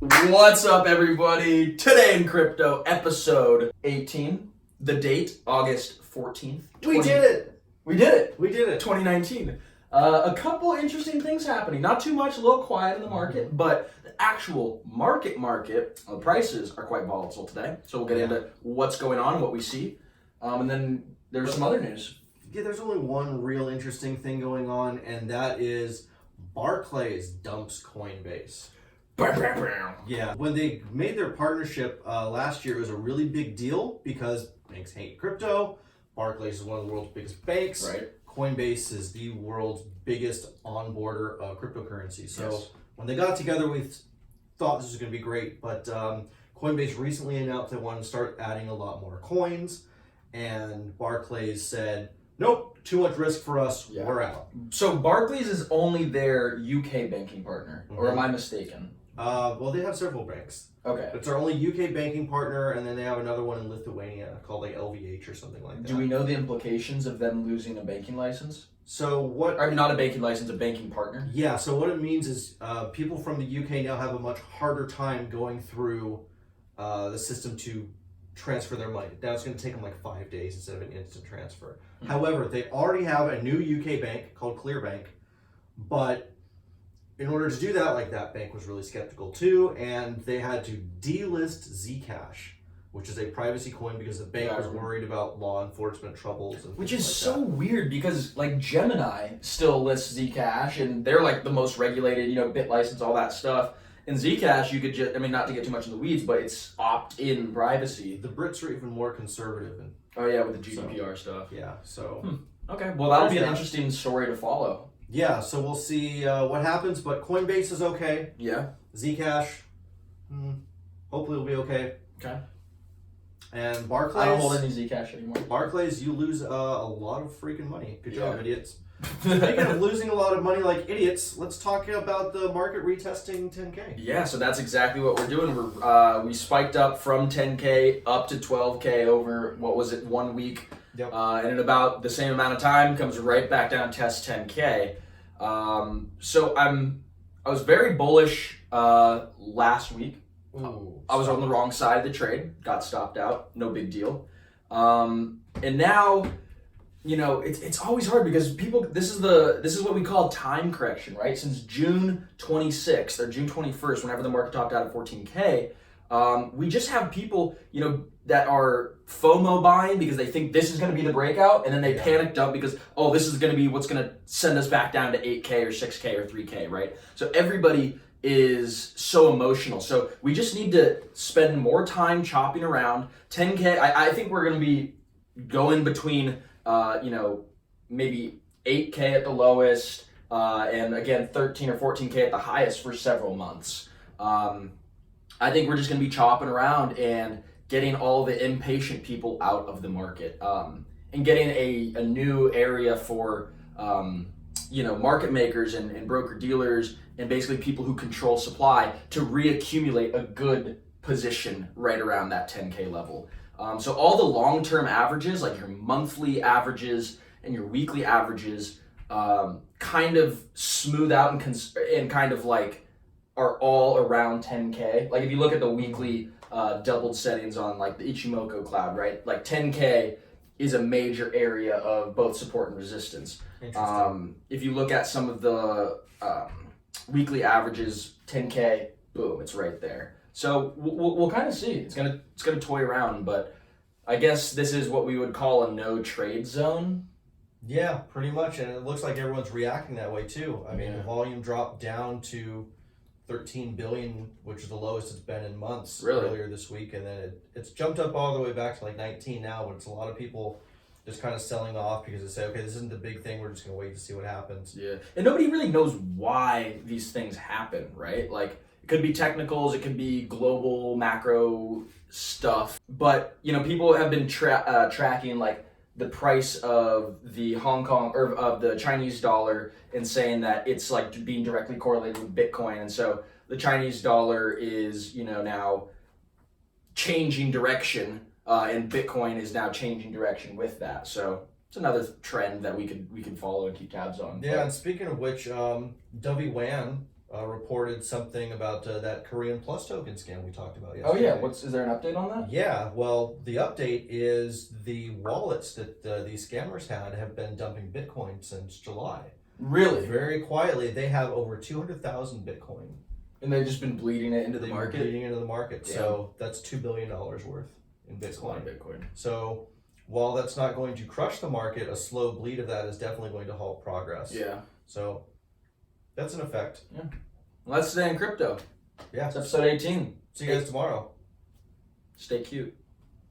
What's up, everybody? Today in Crypto, episode 18. The date, August 14th. We did it! We did it! We did it! 2019. A couple interesting things happening. Not too much, a little quiet in the market, but the actual market, prices are quite volatile today. So we'll get into what's going on, what we see. And then there's some other news. Yeah, there's only one real interesting thing going on, and that is Barclays dumps Coinbase. Yeah, when they made their partnership last year, it was a really big deal because banks hate crypto. Barclays is one of the world's biggest banks. Right. Coinbase is the world's biggest onboarder of cryptocurrency. So when they got together, we thought this was going to be great. But Coinbase recently announced they wanted to start adding a lot more coins. And Barclays said, nope, too much risk for us. Yeah. We're out. So Barclays is only their UK banking partner, or am I mistaken? Well, they have several banks. Okay. It's our only UK banking partner, and then they have another one in Lithuania called like LVH or something like that. Do we know the implications of them losing a banking license? So what? I mean, not a banking license, a banking partner. Yeah. So what it means is people from the UK now have a much harder time going through the system to transfer their money. Now it's going to take them like 5 days instead of an instant transfer. Mm-hmm. However, they already have a new UK bank called Clearbank, but in order to do that, like that bank was really skeptical too, and they had to delist Zcash, which is a privacy coin because the bank was worried about law enforcement troubles. And which is like so weird because like Gemini still lists Zcash and they're like the most regulated, bit license, all that stuff. And Zcash, you could just, not to get too much in the weeds, but it's opt-in privacy. The Brits are even more conservative. And oh yeah, with the GDPR stuff. Yeah, so. Okay, well that'll be an interesting story to follow. Yeah, so we'll see what happens, but Coinbase is okay. Yeah. Zcash, hopefully will be okay. Okay. And Barclays. I don't hold any Zcash anymore. Barclays, you lose a lot of freaking money. Good job, idiots. Speaking of losing a lot of money like idiots, let's talk about the market retesting 10K. Yeah, so that's exactly what we're doing. We spiked up from 10K up to 12K over, 1 week? Yep. And in about the same amount of time comes right back down, test 10K. So I was very bullish last week. Ooh, I was on the wrong side of the trade, got stopped out, no big deal. And now, it's always hard because people, this is what we call time correction, right? Since June 26th or June 21st, whenever the market topped out at 14K, we just have people, that are FOMO buying because they think this is going to be the breakout, and then they panicked up because, this is going to be what's going to send us back down to 8K or 6K or 3K, right? So everybody is so emotional. So we just need to spend more time chopping around. 10K, I think we're going to be going between, maybe 8K at the lowest, and again, 13 or 14K at the highest for several months. I think we're just going to be chopping around and getting all the impatient people out of the market, and getting a new area for market makers and broker dealers and basically people who control supply to reaccumulate a good position right around that 10K level. So all the long-term averages, like your monthly averages and your weekly averages, kind of smooth out and kind of like are all around 10K. Like if you look at the weekly doubled settings on like the Ichimoku cloud, right? Like 10K is a major area of both support and resistance. If you look at some of the weekly averages, 10K, boom, it's right there. So we'll kind of see. It's gonna toy around, but I guess this is what we would call a no trade zone. Yeah, pretty much, and it looks like everyone's reacting that way too. I mean, the volume dropped down to 13 billion, which is the lowest it's been in months earlier this week, and then it's jumped up all the way back to like 19 now, but it's a lot of people just kind of selling off because they say, okay, this isn't the big thing, we're just going to wait to see what happens. Yeah, and nobody really knows why these things happen, right? Like, it could be technicals, it could be global macro stuff, but, people have been tracking, like, the price of the Hong Kong or of the Chinese dollar and saying that it's like being directly correlated with Bitcoin. And so the Chinese dollar is, now changing direction, and Bitcoin is now changing direction with that. So it's another trend that we could follow and keep tabs on. Yeah, and speaking of which, Dovey Wan reported something about that Korean Plus token scam we talked about Oh yesterday. yeah, is there an update on that? Yeah, well, the update is the wallets that these scammers have been dumping Bitcoin since July. Really? Very quietly, they have over 200,000 Bitcoin. And they've just been bleeding it into the They've market? been bleeding into the market. Damn. So that's $2 billion worth in That's a lot of Bitcoin. Bitcoin. So while that's not going to crush the market, a slow bleed of that is definitely going to halt progress. Yeah. So that's an effect. Yeah. Well, let's stay in crypto. Yeah. It's episode 18. See you guys tomorrow. Stay cute.